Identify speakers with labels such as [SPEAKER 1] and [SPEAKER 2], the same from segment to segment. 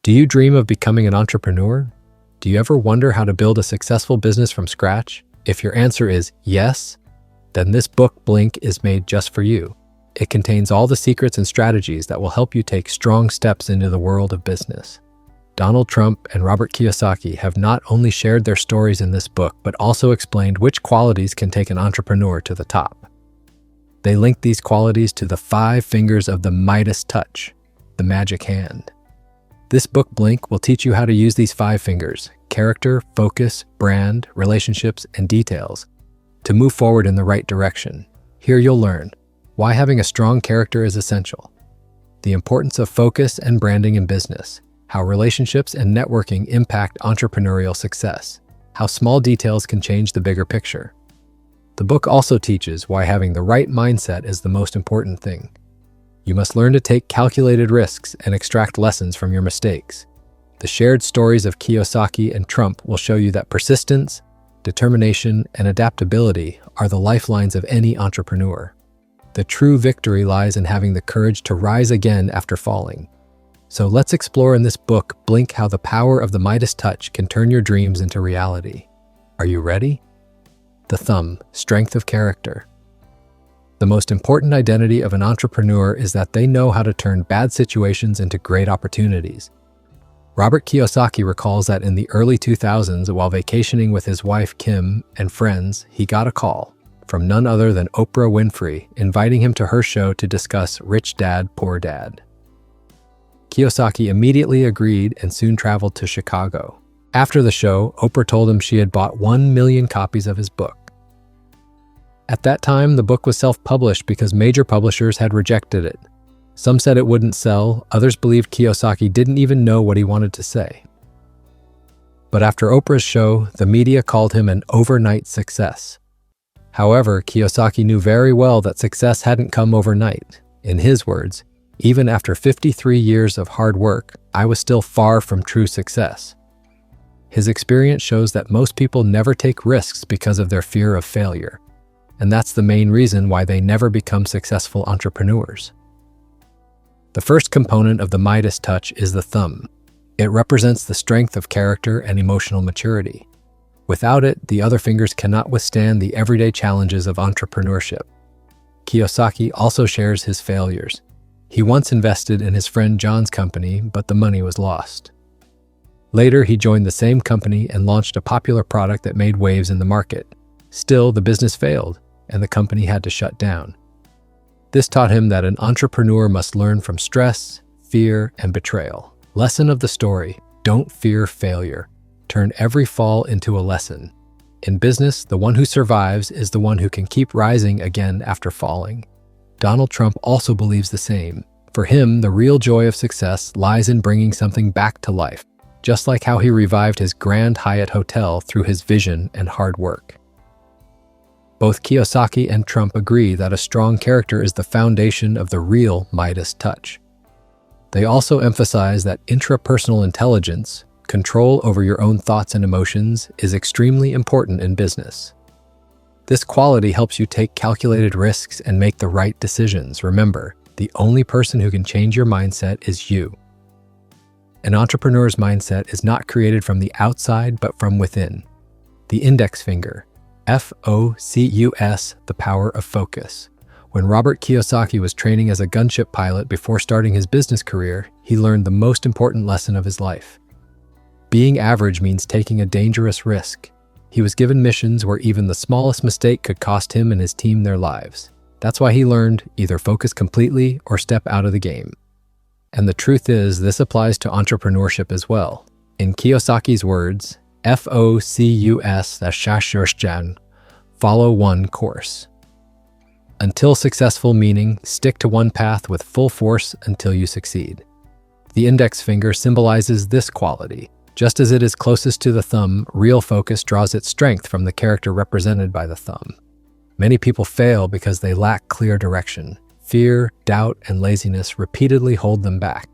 [SPEAKER 1] Do you dream of becoming an entrepreneur? Do you ever wonder how to build a successful business from scratch? If your answer is yes, then this book, Blink, is made just for you. It contains all the secrets and strategies that will help you take strong steps into the world of business. Donald Trump and Robert Kiyosaki have not only shared their stories in this book, but also explained which qualities can take an entrepreneur to the top. They link these qualities to the 5 fingers of the Midas Touch, the magic hand. This book, Blink, will teach you how to use these 5 fingers, character, focus, brand, relationships, and details, to move forward in the right direction. Here you'll learn why having a strong character is essential, the importance of focus and branding in business, how relationships and networking impact entrepreneurial success, how small details can change the bigger picture. The book also teaches why having the right mindset is the most important thing. You must learn to take calculated risks and extract lessons from your mistakes. The shared stories of Kiyosaki and Trump will show you that persistence, determination, and adaptability are the lifelines of any entrepreneur. The true victory lies in having the courage to rise again after falling. So let's explore in this book, Blink, how the power of the Midas Touch can turn your dreams into reality. Are you ready? The thumb, strength of character. The most important identity of an entrepreneur is that they know how to turn bad situations into great opportunities. Robert Kiyosaki recalls that in the early 2000s, while vacationing with his wife Kim and friends, he got a call from none other than Oprah Winfrey, inviting him to her show to discuss Rich Dad, Poor Dad. Kiyosaki immediately agreed and soon traveled to Chicago. After the show, Oprah told him she had bought 1 million copies of his book. At that time, the book was self-published because major publishers had rejected it. Some said it wouldn't sell, others believed Kiyosaki didn't even know what he wanted to say. But after Oprah's show, the media called him an overnight success. However, Kiyosaki knew very well that success hadn't come overnight. In his words, "Even after 53 years of hard work, I was still far from true success." His experience shows that most people never take risks because of their fear of failure. And that's the main reason why they never become successful entrepreneurs. The first component of the Midas Touch is the thumb. It represents the strength of character and emotional maturity. Without it, the other fingers cannot withstand the everyday challenges of entrepreneurship. Kiyosaki also shares his failures. He once invested in his friend John's company, but the money was lost. Later, he joined the same company and launched a popular product that made waves in the market. Still, the business failed, and the company had to shut down. This taught him that an entrepreneur must learn from stress, fear, and betrayal. Lesson of the story: don't fear failure. Turn every fall into a lesson. In business, the one who survives is the one who can keep rising again after falling. Donald Trump also believes the same. For him, the real joy of success lies in bringing something back to life, just like how he revived his Grand Hyatt Hotel through his vision and hard work. Both Kiyosaki and Trump agree that a strong character is the foundation of the real Midas Touch. They also emphasize that intrapersonal intelligence, control over your own thoughts and emotions, is extremely important in business. This quality helps you take calculated risks and make the right decisions. Remember, the only person who can change your mindset is you. An entrepreneur's mindset is not created from the outside, but from within. The index finger, Focus, the power of focus. When Robert Kiyosaki was training as a gunship pilot before starting his business career, he learned the most important lesson of his life. Being average means taking a dangerous risk. He was given missions where even the smallest mistake could cost him and his team their lives. That's why he learned either focus completely or step out of the game. And the truth is, this applies to entrepreneurship as well. In Kiyosaki's words, Focus, follow one course. Until successful, meaning stick to one path with full force until you succeed. The index finger symbolizes this quality. Just as it is closest to the thumb, real focus draws its strength from the character represented by the thumb. Many people fail because they lack clear direction. Fear, doubt, and laziness repeatedly hold them back.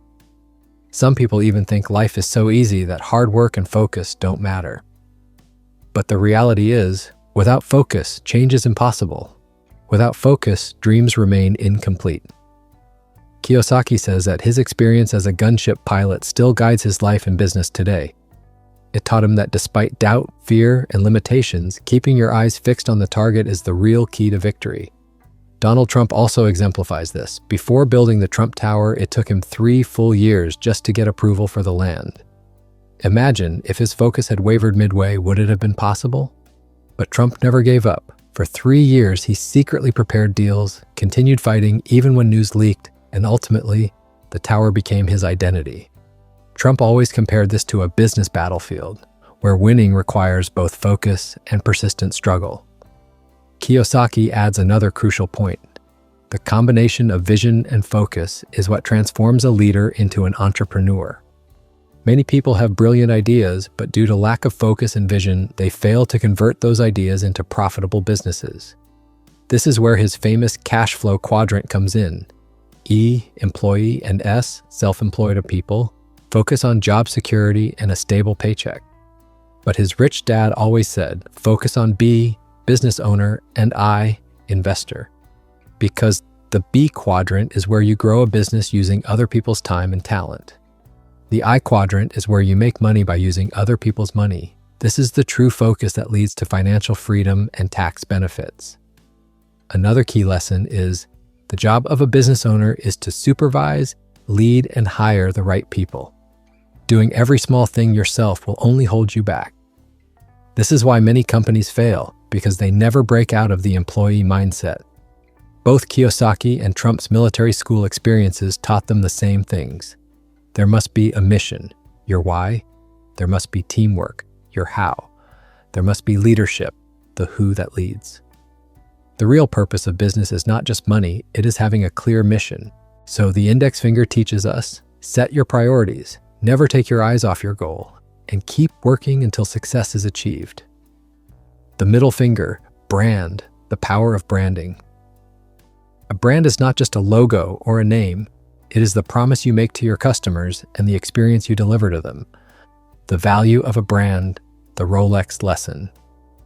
[SPEAKER 1] Some people even think life is so easy that hard work and focus don't matter. But the reality is, without focus, change is impossible. Without focus, dreams remain incomplete. Kiyosaki says that his experience as a gunship pilot still guides his life and business today. It taught him that despite doubt, fear, and limitations, keeping your eyes fixed on the target is the real key to victory. Donald Trump also exemplifies this. Before building the Trump Tower, it took him 3 full years just to get approval for the land. Imagine if his focus had wavered midway, would it have been possible? But Trump never gave up. For 3 years, he secretly prepared deals, continued fighting even when news leaked, and ultimately, the tower became his identity. Trump always compared this to a business battlefield, where winning requires both focus and persistent struggle. Kiyosaki adds another crucial point. The combination of vision and focus is what transforms a leader into an entrepreneur. Many people have brilliant ideas, but due to lack of focus and vision, they fail to convert those ideas into profitable businesses. This is where his famous cash flow quadrant comes in. E, employee, and S, self-employed people, focus on job security and a stable paycheck. But his rich dad always said, focus on B, business owner, and I, investor. Because the B quadrant is where you grow a business using other people's time and talent. The I quadrant is where you make money by using other people's money. This is the true focus that leads to financial freedom and tax benefits. Another key lesson is the job of a business owner is to supervise, lead, and hire the right people. Doing every small thing yourself will only hold you back. This is why many companies fail, because they never break out of the employee mindset. Both Kiyosaki and Trump's military school experiences taught them the same things. There must be a mission, your why. There must be teamwork, your how. There must be leadership, the who that leads. The real purpose of business is not just money, it is having a clear mission. So the index finger teaches us, set your priorities, never take your eyes off your goal, and keep working until success is achieved. The middle finger, brand, the power of branding. A brand is not just a logo or a name, it is the promise you make to your customers and the experience you deliver to them. The value of a brand, the Rolex lesson.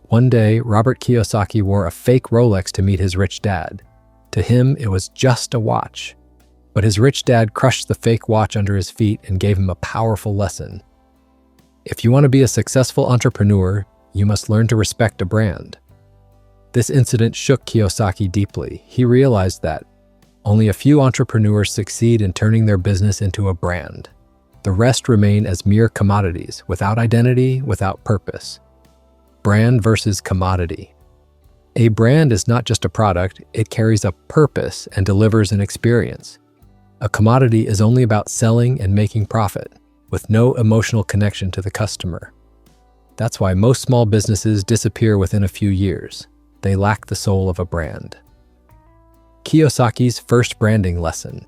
[SPEAKER 1] One day, Robert Kiyosaki wore a fake Rolex to meet his rich dad. To him, it was just a watch. But his rich dad crushed the fake watch under his feet and gave him a powerful lesson. If you want to be a successful entrepreneur, you must learn to respect a brand. This incident shook Kiyosaki deeply. He realized that only a few entrepreneurs succeed in turning their business into a brand. The rest remain as mere commodities, without identity, without purpose. Brand versus commodity. A brand is not just a product, it carries a purpose and delivers an experience. A commodity is only about selling and making profit, with no emotional connection to the customer. That's why most small businesses disappear within a few years. They lack the soul of a brand. Kiyosaki's first branding lesson.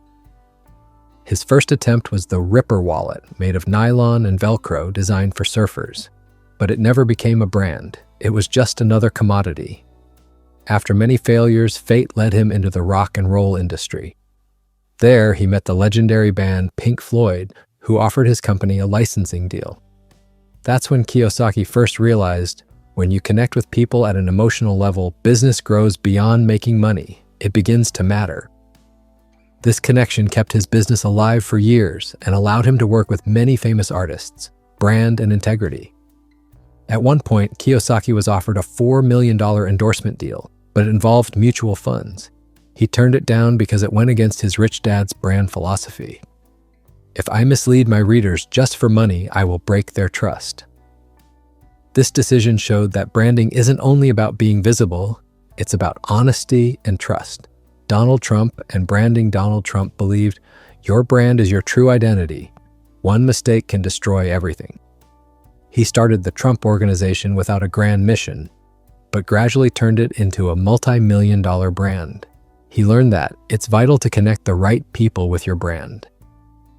[SPEAKER 1] His first attempt was the Ripper wallet, made of nylon and Velcro designed for surfers. But it never became a brand. It was just another commodity. After many failures, fate led him into the rock and roll industry. There, he met the legendary band Pink Floyd, who offered his company a licensing deal. That's when Kiyosaki first realized, when you connect with people at an emotional level, business grows beyond making money. It begins to matter. This connection kept his business alive for years and allowed him to work with many famous artists, brand and integrity. At one point, Kiyosaki was offered a $4 million endorsement deal, but it involved mutual funds. He turned it down because it went against his rich dad's brand philosophy. If I mislead my readers just for money, I will break their trust. This decision showed that branding isn't only about being visible, it's about honesty and trust. Donald Trump and branding Donald Trump believed your brand is your true identity. One mistake can destroy everything. He started the Trump Organization without a grand mission, but gradually turned it into a multi-million-dollar brand. He learned that it's vital to connect the right people with your brand.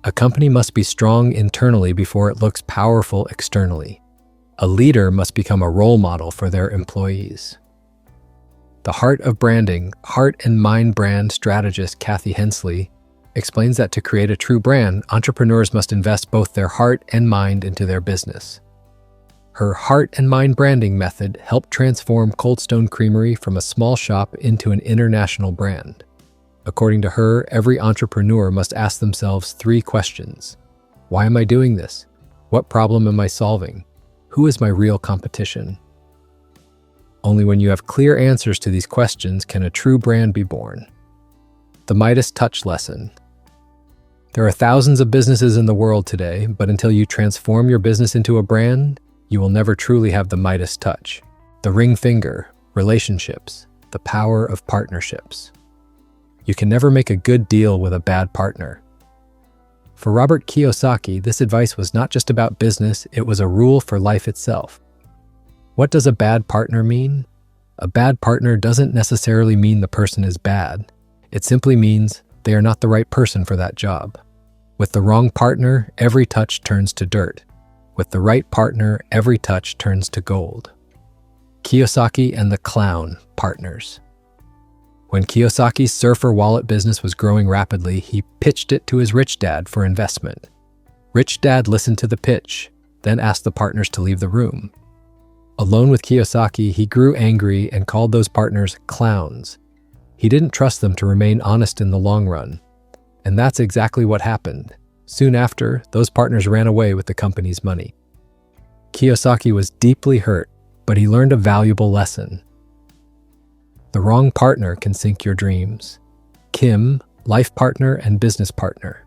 [SPEAKER 1] A company must be strong internally before it looks powerful externally. A leader must become a role model for their employees. The Heart of Branding, Heart and Mind brand strategist Kathy Hensley explains that to create a true brand, entrepreneurs must invest both their heart and mind into their business. Her Heart and Mind branding method helped transform Cold Stone Creamery from a small shop into an international brand. According to her, every entrepreneur must ask themselves 3 questions. Why am I doing this? What problem am I solving? Who is my real competition? Only when you have clear answers to these questions can a true brand be born. The Midas Touch lesson. There are thousands of businesses in the world today, but until you transform your business into a brand, you will never truly have the Midas touch. The ring finger, relationships, the power of partnerships. You can never make a good deal with a bad partner. For Robert Kiyosaki, this advice was not just about business, it was a rule for life itself. What does a bad partner mean? A bad partner doesn't necessarily mean the person is bad. It simply means they are not the right person for that job. With the wrong partner, every touch turns to dirt. With the right partner, every touch turns to gold. Kiyosaki and the clown partners. When Kiyosaki's surfer wallet business was growing rapidly, he pitched it to his rich dad for investment. Rich dad listened to the pitch, then asked the partners to leave the room. Alone with Kiyosaki, he grew angry and called those partners clowns. He didn't trust them to remain honest in the long run. And that's exactly what happened. Soon after, those partners ran away with the company's money. Kiyosaki was deeply hurt, but he learned a valuable lesson. The wrong partner can sink your dreams. Kim, life partner and business partner.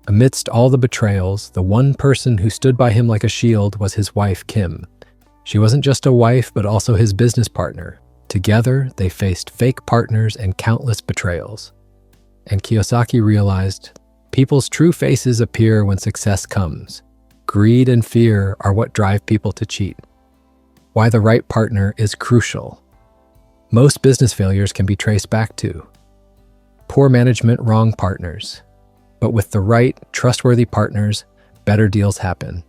[SPEAKER 1] Amidst all the betrayals, the one person who stood by him like a shield was his wife, Kim. She wasn't just a wife, but also his business partner. Together, they faced fake partners and countless betrayals. And Kiyosaki realized, people's true faces appear when success comes. Greed and fear are what drive people to cheat. Why the right partner is crucial. Most business failures can be traced back to poor management, wrong partners. But with the right, trustworthy partners, better deals happen.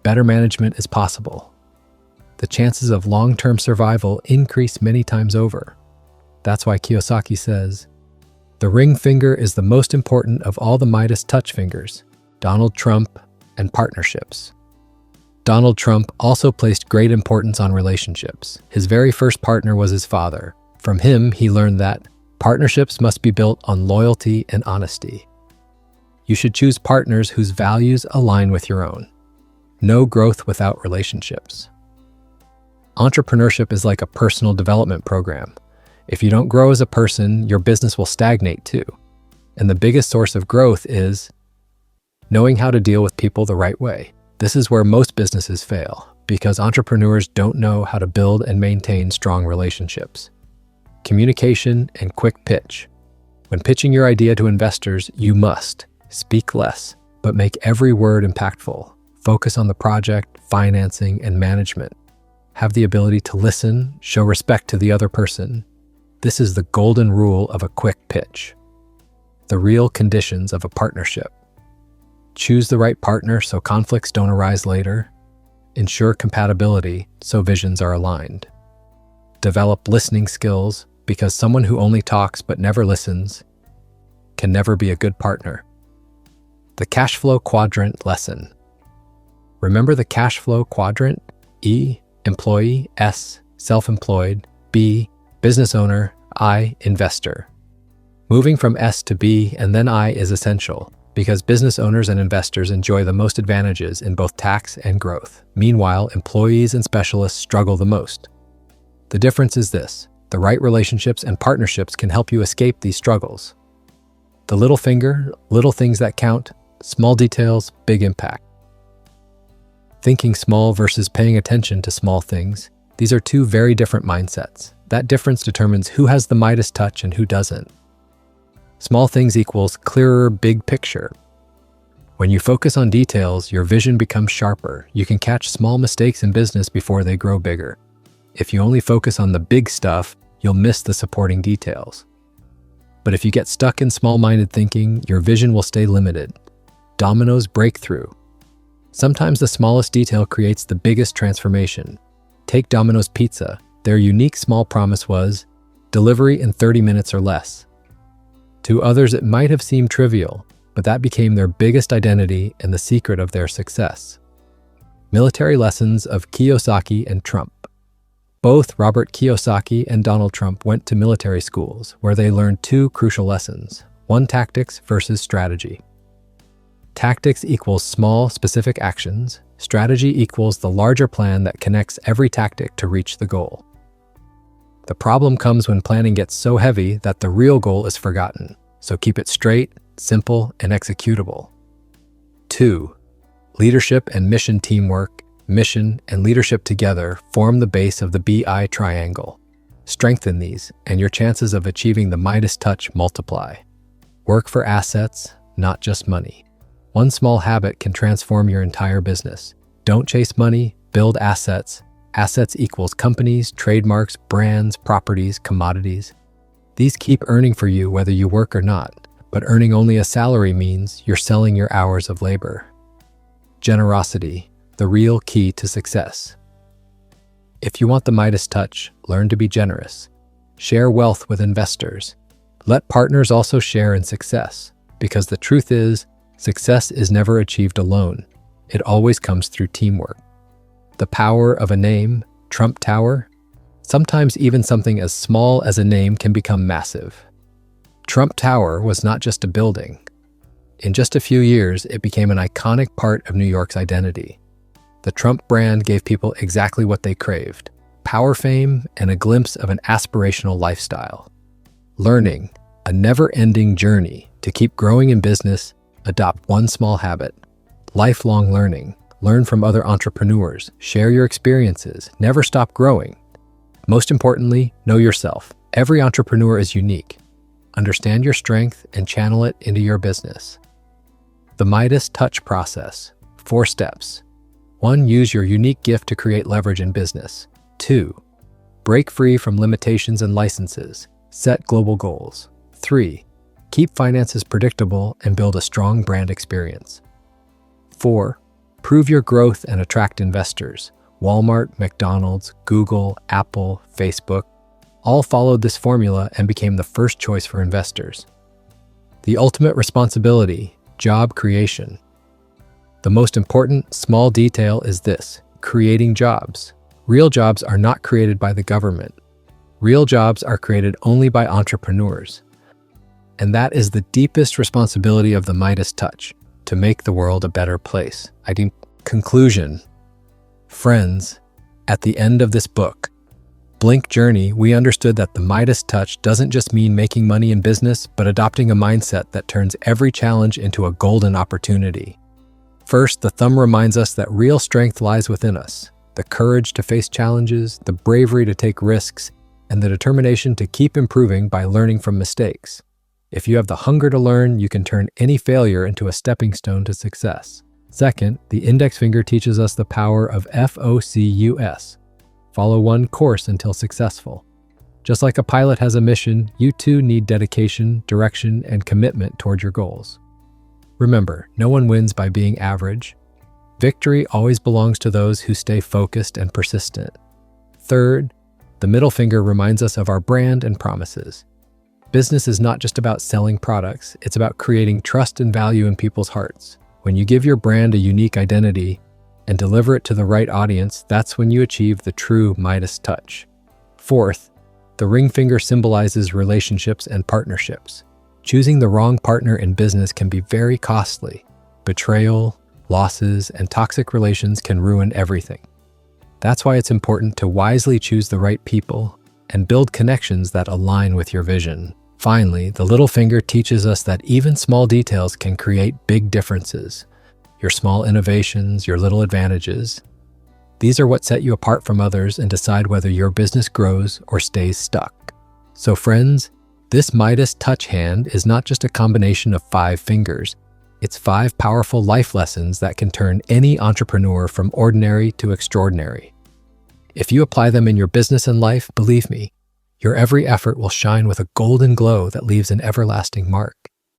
[SPEAKER 1] Better management is possible. The chances of long-term survival increase many times over. That's why Kiyosaki says, the ring finger is the most important of all the Midas touch fingers, Donald Trump and partnerships. Donald Trump also placed great importance on relationships. His very first partner was his father. From him, he learned that partnerships must be built on loyalty and honesty. You should choose partners whose values align with your own. No growth without relationships. Entrepreneurship is like a personal development program. If you don't grow as a person, your business will stagnate too. And the biggest source of growth is knowing how to deal with people the right way. This is where most businesses fail, because entrepreneurs don't know how to build and maintain strong relationships. Communication and quick pitch. When pitching your idea to investors, you must speak less, but make every word impactful. Focus on the project, financing, and management. Have the ability to listen, show respect to the other person. This is the golden rule of a quick pitch. The real conditions of a partnership. Choose the right partner so conflicts don't arise later. Ensure compatibility so visions are aligned. Develop listening skills because someone who only talks but never listens can never be a good partner. The cash flow quadrant lesson. Remember the cash flow quadrant? E, employee, S, self-employed, B, business owner, I, investor. Moving from S to B and then I is essential, because business owners and investors enjoy the most advantages in both tax and growth. Meanwhile, employees and specialists struggle the most. The difference is this: the right relationships and partnerships can help you escape these struggles. The little finger, little things that count, small details, big impact. Thinking small versus paying attention to small things, these are two very different mindsets. That difference determines who has the Midas touch and who doesn't. Small things equals clearer, big picture. When you focus on details, your vision becomes sharper. You can catch small mistakes in business before they grow bigger. If you only focus on the big stuff, you'll miss the supporting details. But if you get stuck in small-minded thinking, your vision will stay limited. Dominoes break through. Sometimes the smallest detail creates the biggest transformation. Take Domino's Pizza. Their unique small promise was delivery in 30 minutes or less. To others, it might have seemed trivial, but that became their biggest identity and the secret of their success. Military lessons of Kiyosaki and Trump. Both Robert Kiyosaki and Donald Trump went to military schools where they learned two crucial lessons: one, tactics versus strategy. Tactics equals small, specific actions. Strategy equals the larger plan that connects every tactic to reach the goal. The problem comes when planning gets so heavy that the real goal is forgotten. So keep it straight, simple, and executable. 2. Leadership and mission teamwork. Mission and leadership together form the base of the BI triangle. Strengthen these, and your chances of achieving the Midas Touch multiply. Work for assets, not just money. One small habit can transform your entire business. Don't chase money, build assets. Assets equals companies, trademarks, brands, properties, commodities. These keep earning for you whether you work or not, but earning only a salary means you're selling your hours of labor. Generosity, the real key to success. If you want the Midas Touch, learn to be generous. Share wealth with investors. Let partners also share in success, because the truth is, success is never achieved alone. It always comes through teamwork. The power of a name, Trump Tower. Sometimes even something as small as a name can become massive. Trump Tower was not just a building. In just a few years, it became an iconic part of New York's identity. The Trump brand gave people exactly what they craved: power, fame, and a glimpse of an aspirational lifestyle. Learning, a never-ending journey to keep growing in business. Adopt one small habit. Lifelong learning. Learn from other entrepreneurs. Share your experiences. Never stop growing. Most importantly, know yourself. Every entrepreneur is unique. Understand your strength and channel it into your business. The Midas Touch process. 4 steps. 1. Use your unique gift to create leverage in business. 2. Break free from limitations and licenses. Set global goals. 3. Keep finances predictable and build a strong brand experience. 4. Prove your growth and attract investors. Walmart, McDonald's, Google, Apple, Facebook, all followed this formula and became the first choice for investors. The ultimate responsibility, job creation. The most important small detail is this: creating jobs. Real jobs are not created by the government. Real jobs are created only by entrepreneurs. And that is the deepest responsibility of the Midas Touch, to make the world a better place. Conclusion. Friends, at the end of this book, Blink Journey, we understood that the Midas Touch doesn't just mean making money in business, but adopting a mindset that turns every challenge into a golden opportunity. First, the thumb reminds us that real strength lies within us: the courage to face challenges, the bravery to take risks, and the determination to keep improving by learning from mistakes. If you have the hunger to learn, you can turn any failure into a stepping stone to success. Second, the index finger teaches us the power of FOCUS. Follow one course until successful. Just like a pilot has a mission, you too need dedication, direction, and commitment toward your goals. Remember, no one wins by being average. Victory always belongs to those who stay focused and persistent. Third, the middle finger reminds us of our brand and promises. Business is not just about selling products, it's about creating trust and value in people's hearts. When you give your brand a unique identity and deliver it to the right audience, that's when you achieve the true Midas Touch. Fourth, the ring finger symbolizes relationships and partnerships. Choosing the wrong partner in business can be very costly. Betrayal, losses, and toxic relations can ruin everything. That's why it's important to wisely choose the right people and build connections that align with your vision. Finally, the little finger teaches us that even small details can create big differences. Your small innovations, your little advantages. These are what set you apart from others and decide whether your business grows or stays stuck. So friends, this Midas Touch hand is not just a combination of 5 fingers. It's 5 powerful life lessons that can turn any entrepreneur from ordinary to extraordinary. If you apply them in your business and life, believe me, your every effort will shine with a golden glow that leaves an everlasting mark.